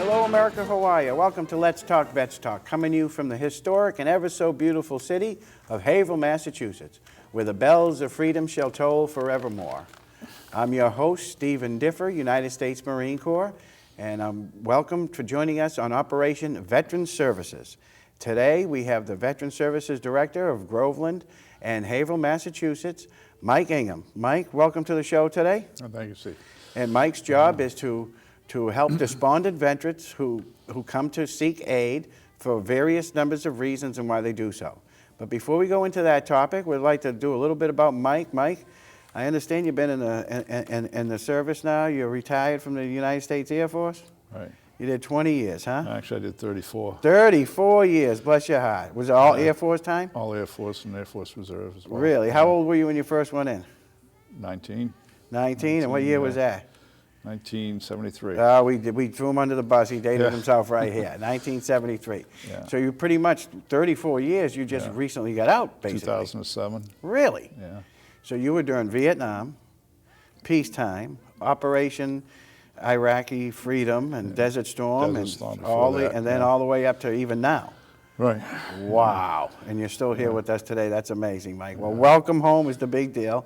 Hello, America, how are you? Welcome to Let's Talk Vets Talk, coming to you from the historic and ever so beautiful city of Haverhill, Massachusetts, where the bells of freedom shall toll forevermore. I'm your host, Stephen Differ, United States Marine Corps, and I'm welcome for joining us on Operation Veteran Services. Today, we have the Veteran Services Director of Groveland and Haverhill, Massachusetts, Mike Ingham. Mike, welcome to the show today. Oh, thank you, Steve. And Mike's job is to help despondent veterans who come to seek aid for various numbers of reasons and why they do so. But before we go into that topic, we'd like to do a little bit about Mike. Mike, I understand you've been in the service now. You're retired from the United States Air Force? Right. You did 20 years, huh? Actually, I did 34. 34 years, bless your heart. Was it all Air Force time? All Air Force and Air Force Reserve as well. Really? How old were you when you first went in? 19. 19, and what year was that? 1973. We threw him under the bus. He dated himself right here, 1973. Yeah. So you pretty much, 34 years, you just recently got out, basically. 2007. Really? Yeah. So you were during Vietnam, peacetime, Operation Iraqi Freedom, and Desert Storm, Desert and Storm all before that, and then all the way up to even now. Right. Wow. And you're still here with us today. That's amazing, Mike. Well, welcome home is the big deal.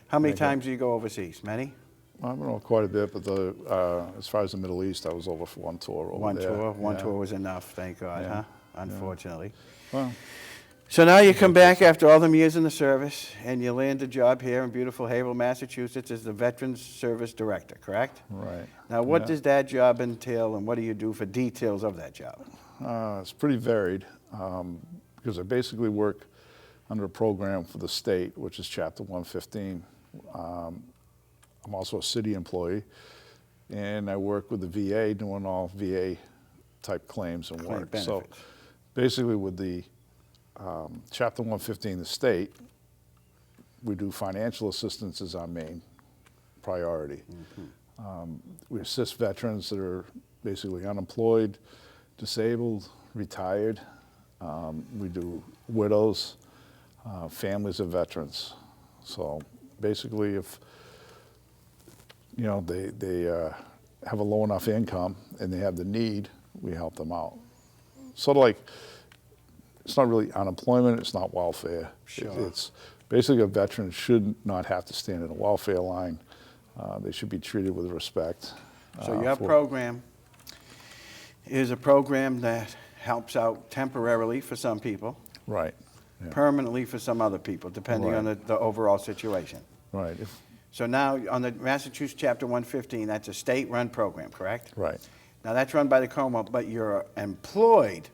How many times do you go overseas? Many? I've been on quite a bit, but as far as the Middle East, I was over for one tour over there. One tour was enough, thank God, huh? Unfortunately. Well, so now you come back after all them years in the service, and you land a job here in beautiful Haverhill, Massachusetts as the Veterans Service Director, correct? right. Now, what does that job entail, and what do you do for details of that job? It's pretty varied because I basically work under a program for the state, which is Chapter 115. I'm also a city employee, and I work with the VA doing all VA type claims and work. Benefits. So basically with the Chapter 115, the state, we do financial assistance as our main priority. We assist veterans that are basically unemployed, disabled, retired. We do widows, families of veterans. So basically if they have a low enough income and they have the need, we help them out. Sort of like, it's not really unemployment, it's not welfare. Sure. It's basically a veteran should not have to stand in a welfare line. They should be treated with respect. So your program is a program that helps out temporarily for some people, Right. Yeah. permanently for some other people, depending on the overall situation. Right. So now, on the Massachusetts Chapter 115, that's a state-run program, correct? Right. Now, that's run by the Commonwealth, but you're employed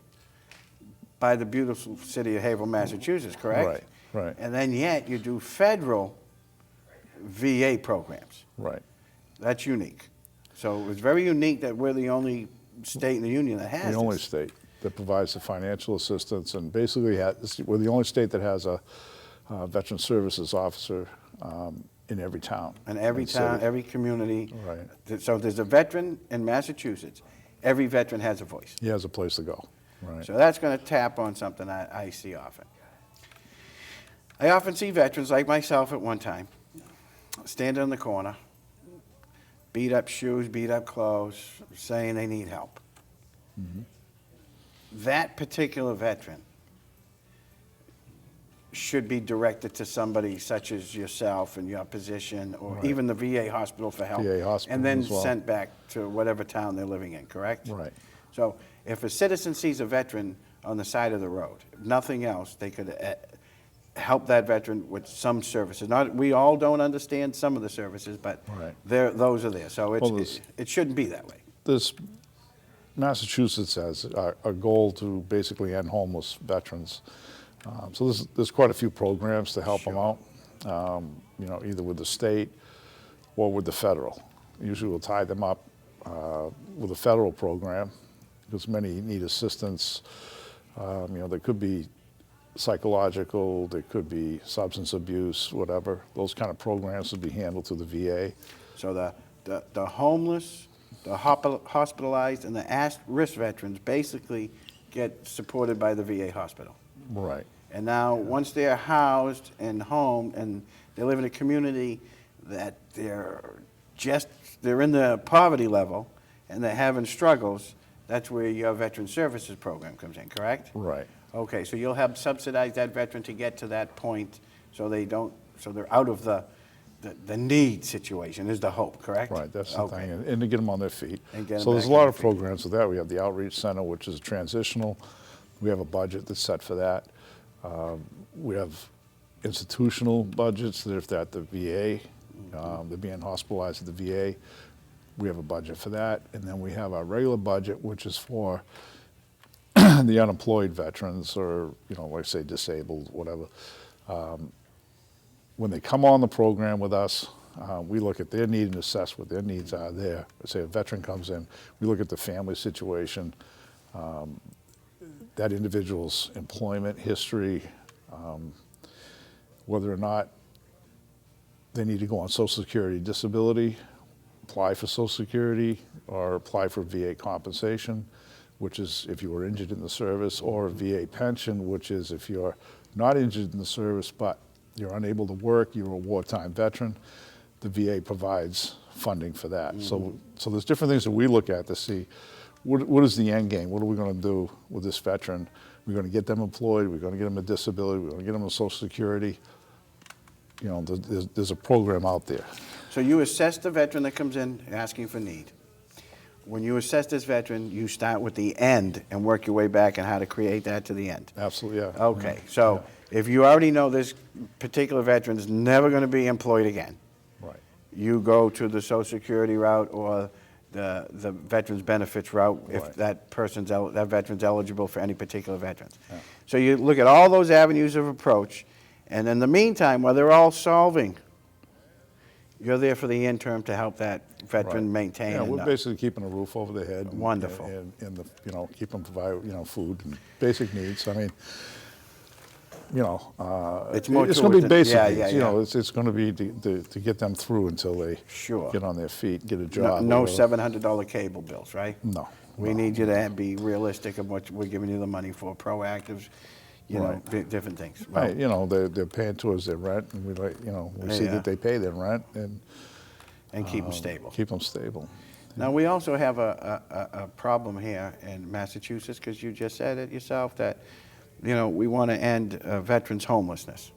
by the beautiful city of Haverhill, Massachusetts, correct? Right. Right. And then yet, you do federal VA programs. Right. That's unique. So it's very unique that we're the only state in the union that has The only this. state that provides the financial assistance, and basically we're the only state that has a veteran services officer in every town. In every and town, city. every community. Right. So there's a veteran in Massachusetts. Every veteran has a voice. He has a place to go. Right. So that's going to tap on something I see often. I often see veterans like myself at one time, standing in the corner, beat up shoes, beat up clothes, saying they need help. That particular veteran should be directed to somebody such as yourself in your position, or even the VA hospital for help, VA hospital and then as well. sent back to whatever town they're living in, correct? Right. So if a citizen sees a veteran on the side of the road, if nothing else, they could help that veteran with some services. We all don't understand some of the services, but Right. those are there. So Well, it shouldn't be that way. Massachusetts has a goal to basically end homeless veterans. So there's quite a few programs to help them out, either with the state or with the federal. Usually we'll tie them up with a federal program because many need assistance. There could be psychological, there could be substance abuse, whatever. Those kind of programs would be handled through the VA. So the homeless, the hospitalized, and the at-risk veterans basically get supported by the VA hospital. Right. And now, once they're housed and home, and they live in a community that they're in the poverty level, and they're having struggles, That's where your veteran services program comes in, correct? Right. Okay, so you'll help subsidize that veteran to get to that point so they're out of the need situation is the hope, correct? Right, that's the Okay. thing, and to get them on their feet. And get 'em So there's a back lot on of their feet. programs with that. We have the Outreach Center, which is transitional. We have a budget that's set for that. We have institutional budgets that if they're at the VA, they're being hospitalized at the VA, we have a budget for that. And then we have our regular budget, which is for the unemployed veterans or, like say disabled, whatever. When they come on the program with us, we look at their need and assess what their needs are there. Say a veteran comes in, we look at the family situation, that individual's employment history, whether or not they need to go on Social Security disability, apply for Social Security, or apply for VA compensation, which is if you were injured in the service, or a VA pension, which is if you're not injured in the service but you're unable to work, you're a wartime veteran, the VA provides funding for that. So there's different things that we look at to see what is the end game? What are we going to do with this veteran? We're going to get them employed, we're going to get them a disability, we're going to get them a Social Security. There's a program out there. So you assess the veteran that comes in asking for need. When you assess this veteran, you start with the end and work your way back on how to create that to the end. Absolutely, yeah. Okay, so if you already know this particular veteran is never going to be employed again, Right. you go to the Social Security route or the Veterans Benefits route if Right. that veteran's eligible for any particular veterans. Yeah. So you look at all those avenues of approach, and in the meantime, while they're all solving, you're there for the interim to help that veteran maintain. Yeah, we're basically keeping a roof over their head. Wonderful. And keep them provide, food and basic needs. I mean, it's more it's to going to it be than- basic yeah, needs. yeah, yeah. It's going to be to get them through until they Sure. get on their feet, get a No, job. no whatever. $700 cable bills, right? No. We need you to be realistic of what we're giving you the money for, proactives, Right. different things. Right, they're paying towards their rent, and we see Yeah. that they pay their rent And keep them stable. keep them stable. Now, we also have a problem here in Massachusetts, because you just said it yourself, that, we want to end veterans' homelessness.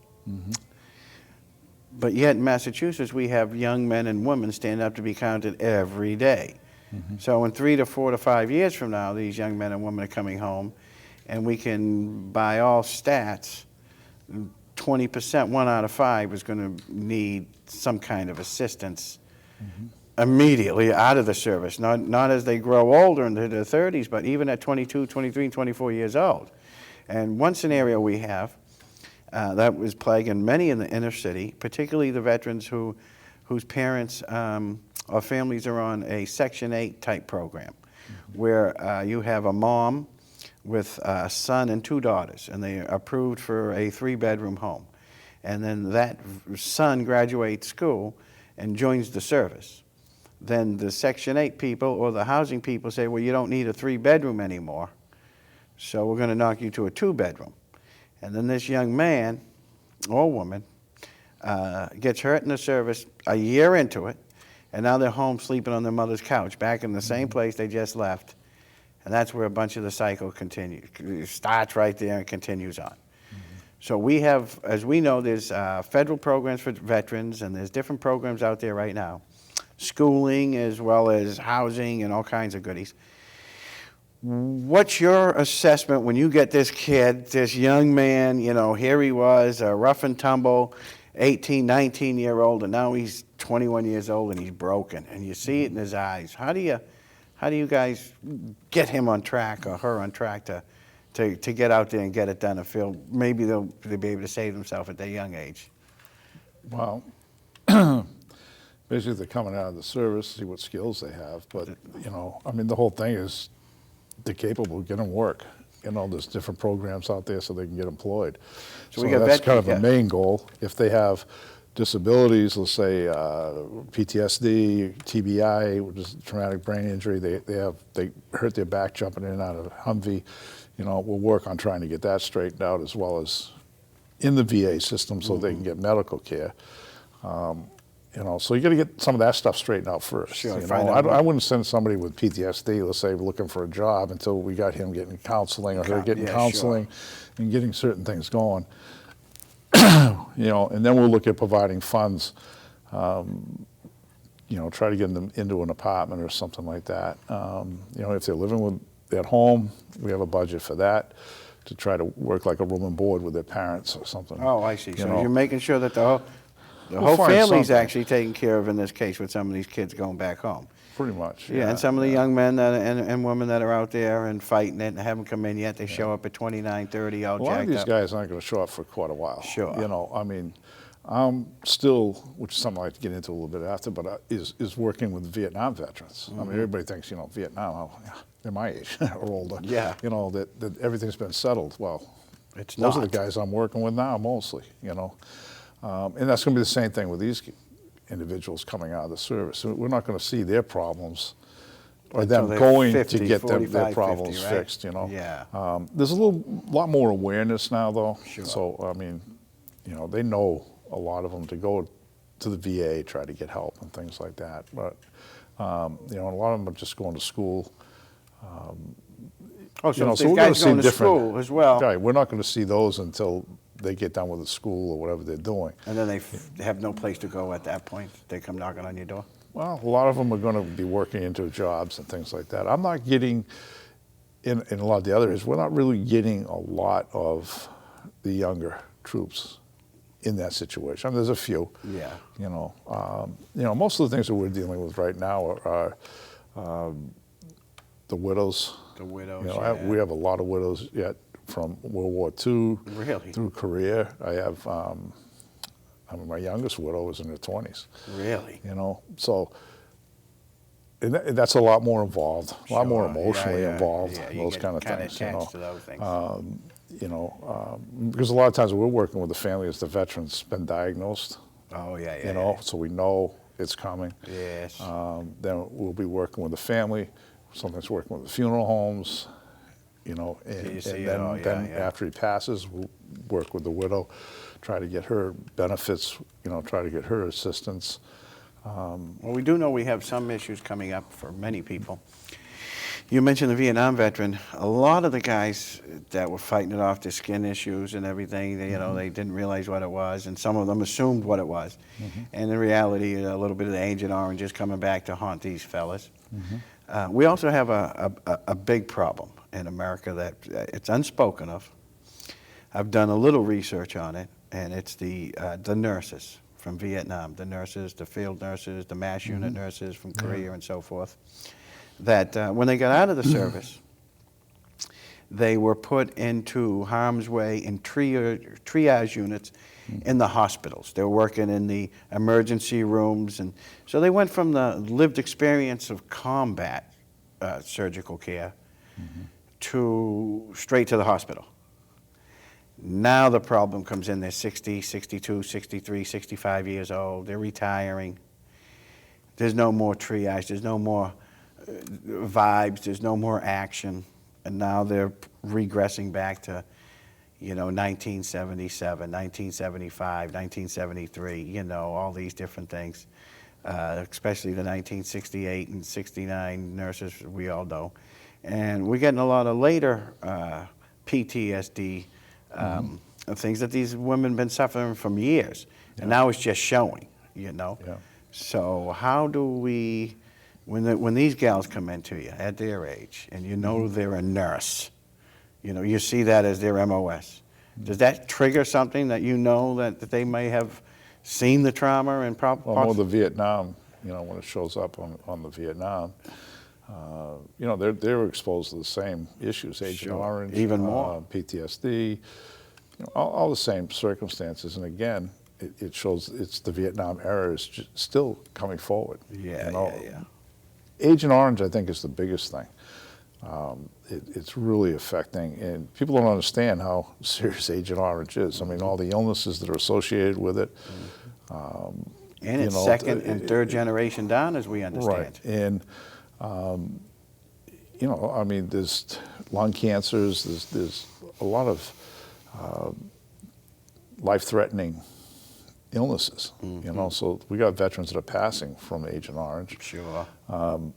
But yet in Massachusetts, we have young men and women standing up to be counted every day. So in 3 to 4 to 5 years from now, these young men and women are coming home, and we can, by all stats, 20%, 1 out of 5 is going to need some kind of assistance immediately out of the service, not as they grow older into their 30s, but even at 22, 23, and 24 years old. And one scenario we have that was plaguing many in the inner city, particularly the veterans whose parents or families are on a Section 8 type program, where you have a mom with a son and 2 daughters, and they are approved for a 3-bedroom home. And then that son graduates school and joins the service. Then the Section 8 people or the housing people say, well, you don't need a 3-bedroom anymore, so we're going to knock you to a 2-bedroom. And then this young man or woman gets hurt in the service a year into it, and now they're home sleeping on their mother's couch, back in the same place they just left. And that's where a bunch of the cycle continues. It starts right there and continues on. So we have, as we know, there's federal programs for veterans, and there's different programs out there right now. Schooling as well as housing and all kinds of goodies. What's your assessment when you get this kid, this young man, here he was, a rough and tumble, 18, 19-year-old, and now he's 21 years old and he's broken, and you see it in his eyes. How do you guys get him on track or her on track to get out there and get it done and feel maybe they'll be able to save themselves at their young age? Well, basically they're coming out of the service, see what skills they have, but, the whole thing is they're capable of getting work. There's different programs out there so they can get employed. So we got that's kind of veterans, a main goal. If they have disabilities, let's say PTSD, TBI, which is traumatic brain injury, they hurt their back jumping in and out of Humvee, we'll work on trying to get that straightened out, as well as in the VA system so they can get medical care. You know, so you got to get some of that stuff straightened out first. Sure, You find know, out I wouldn't send somebody with PTSD, let's say, looking for a job until we got him getting counseling or her getting Yeah, counseling and getting certain things going. You know, and then we'll look at providing funds. You know, try to get them into an apartment or something like that. You know, if they're living at home, we have a budget for that to try to work like a room and board with their parents or something. Oh, I see. You So know. you're making sure that the We'll whole find family's something. actually taken care of in this case with some of these kids going back home. Pretty much. Yeah, and some of the young men that, and women that are out there and fighting it and haven't come in yet, they show up at 29, 30, all A lot of jacked these up. guys aren't going to show up for quite a while. Sure. You know, I mean, I'm still, which is something I'd like to get into a little bit after, but is working with Vietnam veterans. I mean, everybody thinks, you know, Vietnam, oh, yeah, they're my age or older. Yeah. You know, that everything's been settled. Well, It's those are not. the guys I'm working with now, mostly, you know. And that's going to be the same thing with these individuals coming out of the service. So we're not going to see their problems or Until them they're going 50, to get their 45, problems 50, right? fixed, you know. Yeah. There's a lot more awareness now, though. Sure. So, I mean, you know, they know a lot of them to go to the VA, try to get help and things like that. But, you know, a lot of them are just going to school. Oh, so You know, if so these we're going guys to see going to different. school as well, Right, we're not going to see those until they get done with the school or whatever they're doing. and then they have no place to go at that point. They come knocking on your door. Well, a lot of them are going to be working into jobs and things like that. I'm not getting, in a lot of the others, we're not really getting a lot of the younger troops in that situation. I mean, there's a few. Yeah. You know, most of the things that we're dealing with right now are the widows. The widows, You know, yeah. we have a lot of widows yet from World War II Really? through Korea. I have, I mean, my youngest widow was in her 20s. Really? You know, so and that's a lot more involved, a lot more Sure. Yeah, emotionally yeah. involved, Yeah, you those get kind of kinda things. You know, attached to those things. Because a lot of times when we're working with the family, as the veteran's been diagnosed, Oh, yeah, yeah. you know, so we know it's coming. Yes. Then we'll be working with the family. Sometimes working with the funeral homes, you know, and, You see and it then, all, yeah, then yeah. after he passes, we'll work with the widow, try to get her benefits, you know, try to get her assistance. Well, we do know we have some issues coming up for many people. You mentioned the Vietnam veteran. A lot of the guys that were fighting it off, their skin issues and everything, they, you know, they didn't realize what it was, and some of them assumed what it was. And in reality, a little bit of the Agent Orange is coming back to haunt these fellas. We also have a big problem in America that it's unspoken of. I've done a little research on it, and it's the nurses from Vietnam, the nurses, the field nurses, the MASH unit nurses from Korea and so forth, that when they got out of the service, they were put into harm's way in triage units in the hospitals. They were working in the emergency rooms, and so they went from the lived experience of combat surgical care to straight to the hospital. Now the problem comes in, they're 60, 62, 63, 65 years old, they're retiring. There's no more triage, there's no more vibes, there's no more action, and now they're regressing back to, you know, 1977, 1975, 1973, you know, all these different things, especially the 1968 and 69 nurses, we all know. And we're getting a lot of later PTSD things that these women have been suffering from years, and now it's just showing, you know. Yeah. So how do we, when these gals come into you at their age, and you know they're a nurse, you know, you see that as their MOS, does that trigger something that you know that they may have seen the trauma and Well, more the Vietnam, you know, when it shows up on the Vietnam, you know, they're exposed to the same issues, Agent Sure. Orange, Even more. PTSD, you know, all the same circumstances. And again, it shows it's the Vietnam era is still coming forward. Yeah, you know? yeah. Agent Orange, I think, is the biggest thing. It's really affecting, and people don't understand how serious Agent Orange is. I mean, all the illnesses that are associated with it. And it's you know, second and third generation down, as we understand. Right, and you know, I mean, there's lung cancers. There's a lot of life-threatening illnesses. You know, so we got veterans that are passing from Agent Orange. Sure. I'm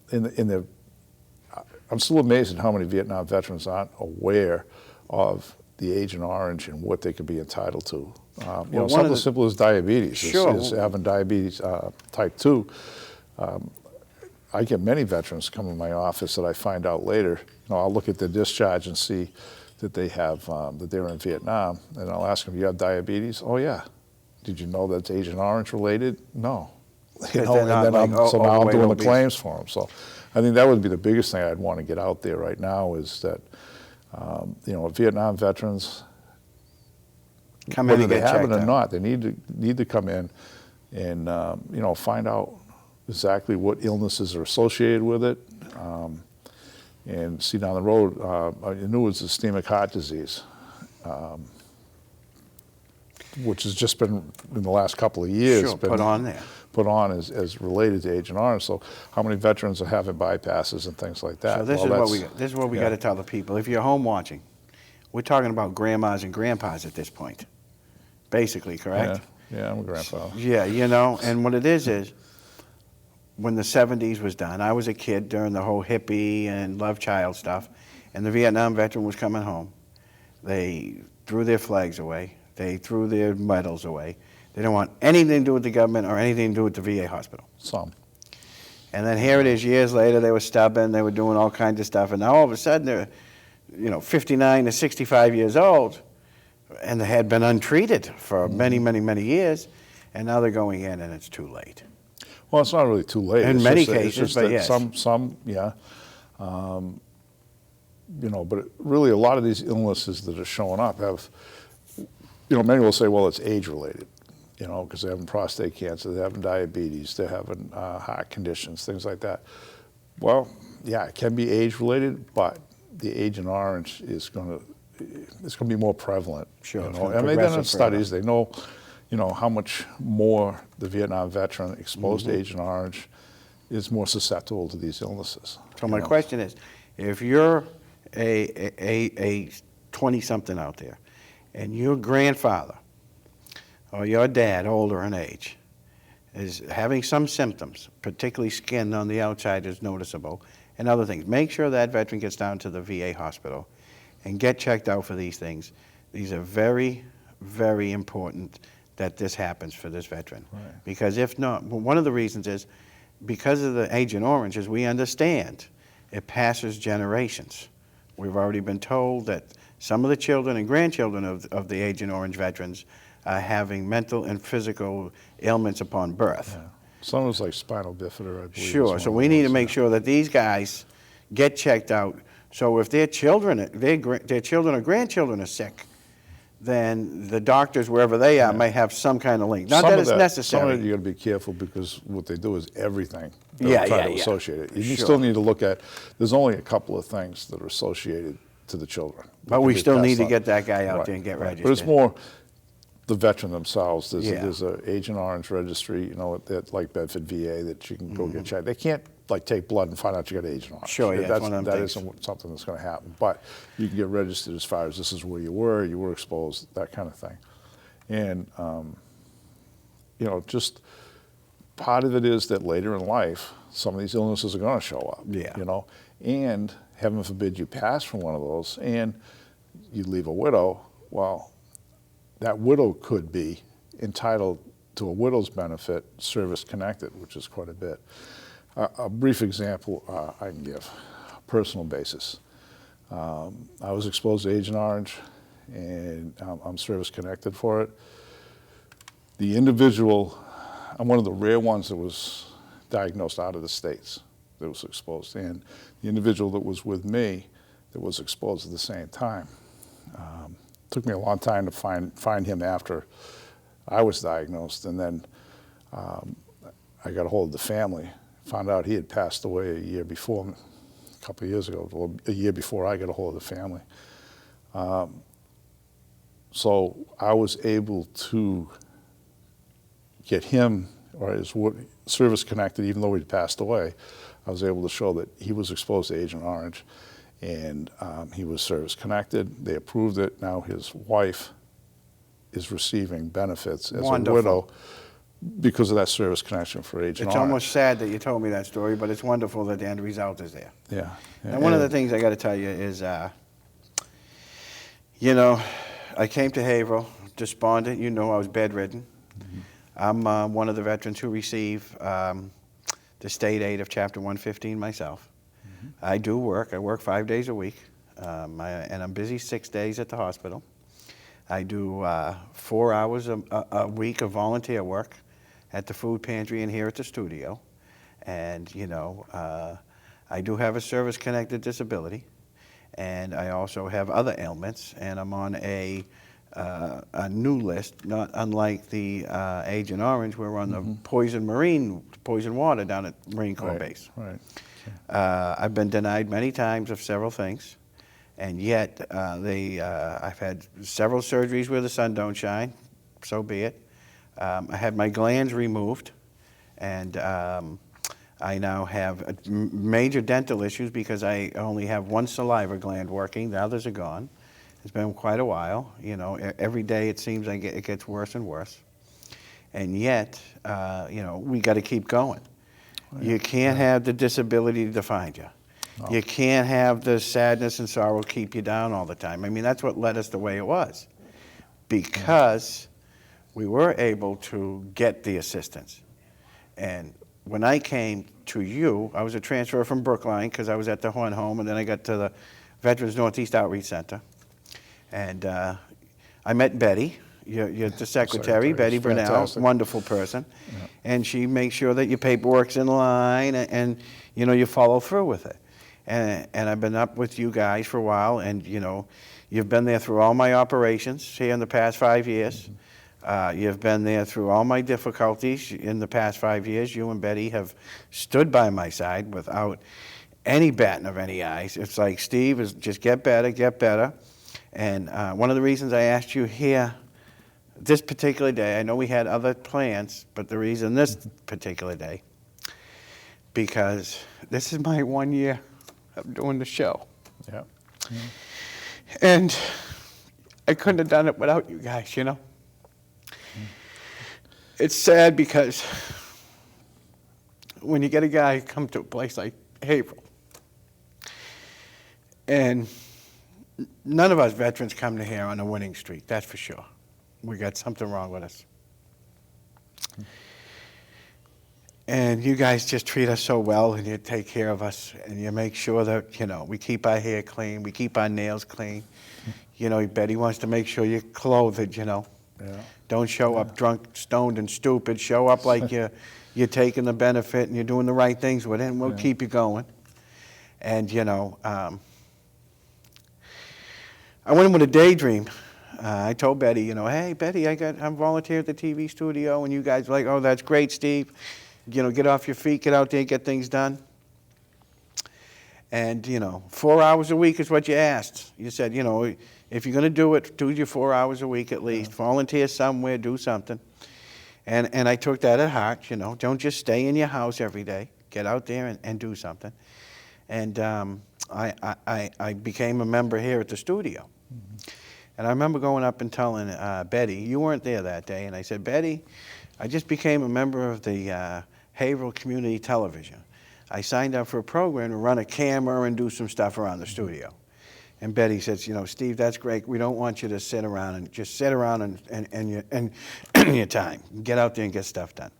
still amazed at how many Vietnam veterans aren't aware of the Agent Orange and what they could be entitled to. You know, something as simple as diabetes, Sure. is having diabetes type 2. I get many veterans come in my office that I find out later. You know, I'll look at their discharge and see that they have that they're in Vietnam, and I'll ask them, "You have diabetes?" "Oh yeah." "Did you know that's Agent Orange related?" "No." You know, and then so now I'm doing the claims for them. So I think that would be the biggest thing I'd want to get out there right now is that you know, Vietnam veterans, whether they have it or not, they need to come in and you know, find out exactly what illnesses are associated with it, and see down the road. I knew it was ischemic heart disease, which has just been in the last couple of years put on there. Put on as related to Agent Orange. So how many veterans are having bypasses and things like that? So this is what we got to tell the people. If you're home watching, we're talking about grandmas and grandpas at this point, basically, correct? Yeah, I'm a grandpa. Yeah, you know, and what it is when the 70s was done, I was a kid during the whole hippie and love child stuff, and the Vietnam veteran was coming home. They threw their flags away. They threw their medals away. They don't want anything to do with the government or anything to do with the VA hospital. Some. And then here it is, years later, they were stubborn, they were doing all kinds of stuff, and now all of a sudden they're, you know, 59 to 65 years old, and they had been untreated for many, many, many years, and now they're going in and it's too late. Well, it's not really too late. In many cases, but yes. Some, yeah. You know, but really a lot of these illnesses that are showing up have, you know, many will say, well, it's age-related. You know, because they're having prostate cancer, they're having diabetes, they're having heart conditions, things like that. Well, yeah, it can be age-related, but the Agent Orange is going to be more prevalent. Sure. You know? And they've done studies. They know, you know, how much more the Vietnam veteran exposed to Agent Orange is more susceptible to these illnesses. So my question is, if you're a 20-something out there, and your grandfather or your dad, older in age, is having some symptoms, particularly skin on the outside is noticeable, and other things, make sure that veteran gets down to the VA hospital and get checked out for these things. These are very, very important that this happens for this veteran. Right. Because if not, one of the reasons is because of the Agent Orange, as we understand, it passes generations. We've already been told that some of the children and grandchildren of the Agent Orange veterans are having mental and physical ailments upon birth. Yeah. Some of it's like spinal bifida, I believe. Sure, so we need to make sure that these guys get checked out. So if their children or grandchildren are sick, then the doctors, wherever they are, may have some kind of link. Not that it's necessary. Some of it you got to be careful because what they do is everything. Yeah, try to associate it. You still need to look at, there's only a couple of things that are associated to the children. But we still need to get that guy out there and get registered. But it's more the veteran themselves. There's an Agent Orange registry, you know, like Bedford VA that you can go get checked. They can't like take blood and find out you got Agent Orange. Sure, yeah, that isn't something that's going to happen. But you can get registered as far as this is where you were exposed, that kind of thing. And you know, just part of it is that later in life, some of these illnesses are going to show up. Yeah. You know, and heaven forbid you pass from one of those, and you leave a widow. Well, that widow could be entitled to a widow's benefit, service connected, which is quite a bit. A brief example I can give, personal basis. I was exposed to Agent Orange, and I'm service connected for it. The individual, I'm one of the rare ones that was diagnosed out of the States that was exposed, and the individual that was with me that was exposed at the same time. Took me a long time to find him after I was diagnosed, and then I got a hold of the family, found out he had passed away a year before, a couple of years ago, or a year before I got a hold of the family. So I was able to get him, or his service connected, even though he'd passed away. I was able to show that he was exposed to Agent Orange, and he was service connected. They approved it. Now his wife is receiving benefits as Wonderful. a widow because of that service connection for Agent It's Orange. almost sad that you told me that story, but it's wonderful that the end result is there. Yeah. And one of the things I got to tell you is, you know, I came to Haverhill despondent. You know, I was bedridden. I'm one of the veterans who receive the state aid of Chapter 115 myself. I do work. I work 5 days a week, and I'm busy 6 days at the hospital. I do 4 hours a week of volunteer work at the food pantry and here at the studio. And, you know, I do have a service-connected disability, and I also have other ailments, and I'm on a new list, not unlike the Agent Orange. We're on the poison water down at Marine Corps Base. Right. I've been denied many times of several things, and yet I've had several surgeries where the sun don't shine, so be it. I had my glands removed, and I now have major dental issues because I only have one saliva gland working. The others are gone. It's been quite a while. You know, every day it seems like it gets worse and worse. And yet, you know, we got to keep going. You can't have the disability define you. No. You can't have the sadness and sorrow keep you down all the time. I mean, that's what led us the way it was, because we were able to get the assistance. And when I came to you, I was a transfer from Brookline because I was at the Horn Home, and then I got to the Veterans Northeast Outreach Center. And I met Betty, you're the secretary, Betty Brunel, fantastic. wonderful person. Yeah. And she makes sure that your paperwork's in line and you know, you follow through with it. And I've been up with you guys for a while, and you know, you've been there through all my operations here in the past 5 years. You've been there through all my difficulties in the past 5 years. You and Betty have stood by my side without any batting of any eyes. It's like, Steve, is just get better, get better. And one of the reasons I asked you here this particular day, I know we had other plans, but the reason this particular day, because this is my 1 year of doing the show. Yeah. And I couldn't have done it without you guys, you know? It's sad because when you get a guy come to a place like Haverhill, and none of us veterans come to here on a winning streak, that's for sure. We got something wrong with us. And you guys just treat us so well, and you take care of us, and you make sure that, you know, we keep our hair clean, we keep our nails clean. You know, Betty wants to make sure you're clothed, you know. Yeah. Don't show up drunk, stoned, and stupid. Show up like you're taking the benefit and you're doing the right things with it, and we'll keep you going. And, you know, I went in with a daydream. I told Betty, you know, hey, Betty, I'm volunteer at the TV studio, and you guys were like, oh, that's great, Steve. You know, get off your feet, get out there, get things done. And, you know, 4 hours a week is what you asked. You said, you know, if you're going to do it, do your 4 hours a week at least. Volunteer somewhere, do something. And I took that at heart, you know. Don't just stay in your house every day. Get out there and do something. And I became a member here at the studio. And I remember going up and telling Betty, you weren't there that day, and I said, Betty, I just became a member of the Haverhill Community Television. I signed up for a program to run a camera and do some stuff around the studio. And Betty says, you know, Steve, that's great. We don't want you to sit around and just sit around and your time. Get out there and get stuff done.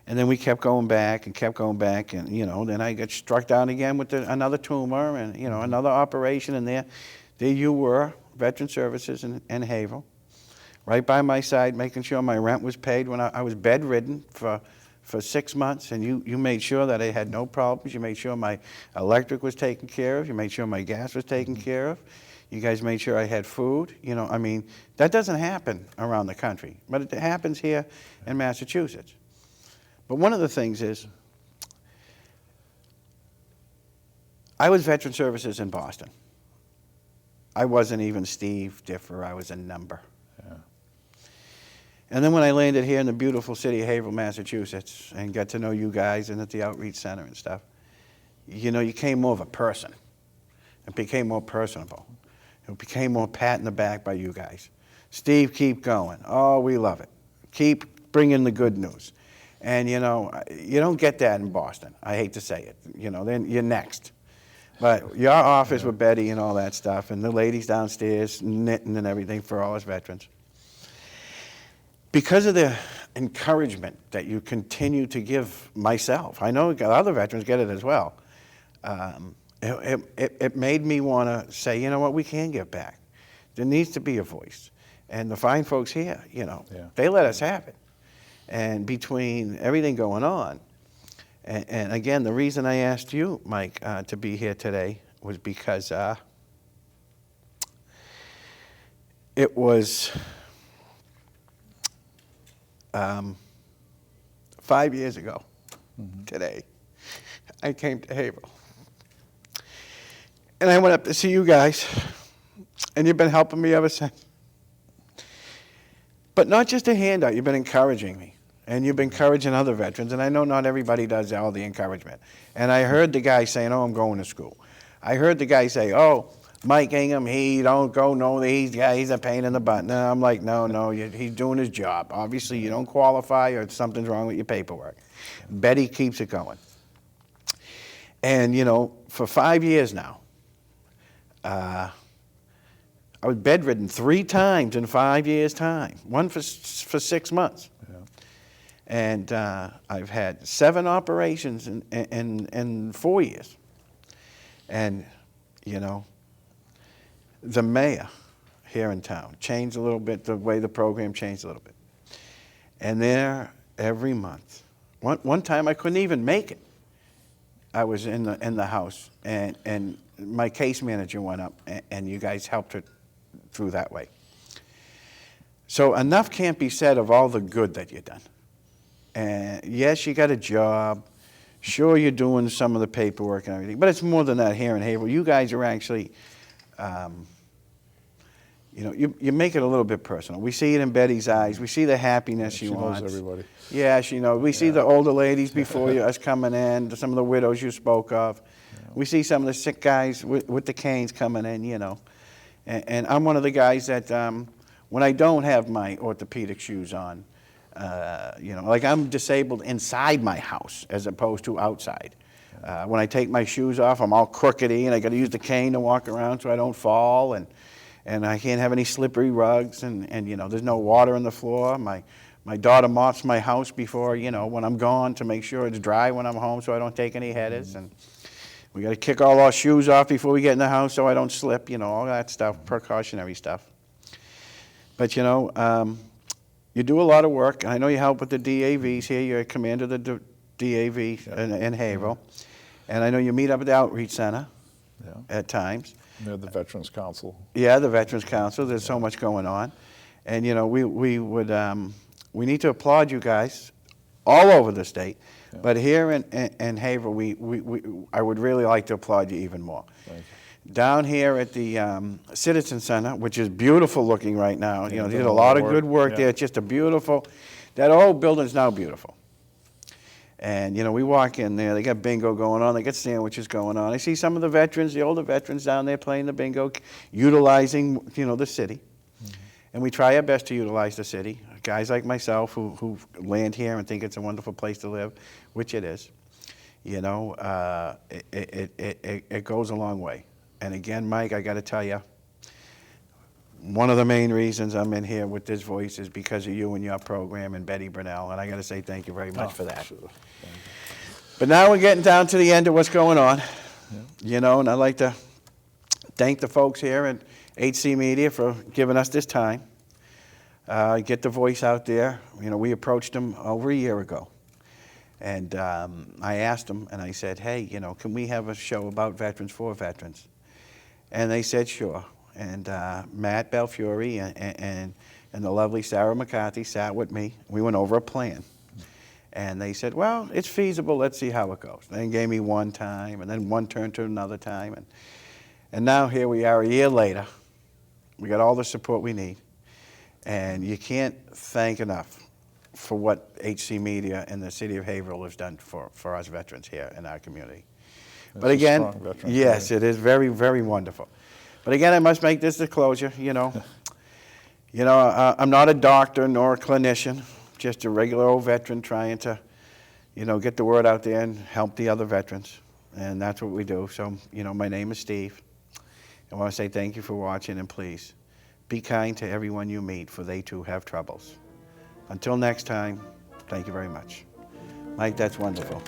And then we kept going back, and, you know, then I got struck down again with another tumor and, you know, another operation, and there you were, Veteran Services in Haverhill, right by my side, making sure my rent was paid when I was bedridden for 6 months, and you made sure that I had no problems. You made sure my electric was taken care of. You made sure my gas was taken care of. You guys made sure I had food. You know, I mean, that doesn't happen around the country, but it happens here in Massachusetts. But one of the things is, I was Veteran Services in Boston. I wasn't even Steve Differ. I was a number. Yeah. And then when I landed here in the beautiful city of Haverhill, Massachusetts, and got to know you guys and at the Outreach Center and stuff, you know, you became more of a person. It became more personable. It became more pat in the back by you guys. Steve, keep going. Oh, we love it. Keep bringing the good news. And, you know, you don't get that in Boston. I hate to say it. You know, then you're next. But your office with Betty and all that stuff, and the ladies downstairs knitting and everything for all us veterans. Because of the encouragement that you continue to give myself, I know other veterans get it as well, it made me want to say, you know what, we can give back. There needs to be a voice. And the fine folks here, you know, they let us have it. And between everything going on, and again, the reason I asked you, Mike, to be here today was because it was 5 years ago today. I came to Haverhill. And I went up to see you guys, and you've been helping me ever since. But not just a handout, you've been encouraging me. And you've been encouraging other veterans, and I know not everybody does all the encouragement. And I heard the guy saying, oh, I'm going to school. I heard the guy say, oh, Mike Ingham, he don't go, no, he's a pain in the butt. And I'm like, no, he's doing his job. Obviously, you don't qualify or something's wrong with your paperwork. Betty keeps it going. And, you know, for 5 years now, I was bedridden 3 times in 5 years' time, one for 6 months. And I've had 7 operations in 4 years. And, you know, the mayor here in town changed a little bit, the way the program changed a little bit. And there, every month, one time I couldn't even make it. I was in the house, and my case manager went up, and you guys helped her through that way. So enough can't be said of all the good that you've done. And yes, you got a job. Sure, you're doing some of the paperwork and everything, but it's more than that here in Haverhill. You guys are actually, you know, you make it a little bit personal. We see it in Betty's eyes. We see the happiness she wants. She knows everybody. Yeah, she knows. We see the older ladies before us coming in, some of the widows you spoke of. We see some of the sick guys with the canes coming in, you know. And I'm one of the guys that when I don't have my orthopedic shoes on, you know, like I'm disabled inside my house as opposed to outside. When I take my shoes off, I'm all crookedy, and I got to use the cane to walk around so I don't fall, and I can't have any slippery rugs, and you know, there's no water on the floor. My daughter mops my house before, you know, when I'm gone to make sure it's dry when I'm home so I don't take any headers, and we got to kick all our shoes off before we get in the house so I don't slip, you know, all that stuff, precautionary stuff. But you know, you do a lot of work, and I know you help with the DAVs here. You're a commander of the DAV in Haverhill. And I know you meet up at the Outreach Center at times. They're the Veterans Council. Yeah, the Veterans Council. There's so much going on. And, you know, we need to applaud you guys all over the state. Yeah. But here in Haverhill, I would really like to applaud you even more. Thank you. Down here at the Citizen Center, which is beautiful looking right now. You know, there's a lot of good work there. It's just a beautiful, that old building's now beautiful. And, you know, we walk in there, they got bingo going on, they got sandwiches going on. I see some of the veterans, the older veterans down there playing the bingo, utilizing, you know, the city. And we try our best to utilize the city. Guys like myself who land here and think it's a wonderful place to live, which it is. You know, it goes a long way. And again, Mike, I got to tell you, one of the main reasons I'm in here with this voice is because of you and your program and Betty Brunell, and I got to say thank you very much for that. Sure. But now we're getting down to the end of what's going on, you know, and I'd like to thank the folks here at HC Media for giving us this time. Get the voice out there. You know, we approached them over a year ago. And I asked them, and I said, hey, you know, can we have a show about veterans for veterans? And they said, sure. And Matt Belfiore and the lovely Sarah McCarthy sat with me. We went over a plan. And they said, well, it's feasible. Let's see how it goes. They gave me one time, and then one turned to another time. And now here we are a year later. We got all the support we need. And you can't thank enough for what HC Media and the city of Haverhill has done for us veterans here in our community. But again, yes, it is very, very wonderful. But again, I must make this disclosure, you know. You know, I'm not a doctor nor a clinician, just a regular old veteran trying to, you know, get the word out there and help the other veterans. And that's what we do. So, you know, my name is Steve. I want to say thank you for watching, and please be kind to everyone you meet, for they too have troubles. Until next time, thank you very much. Mike, that's wonderful.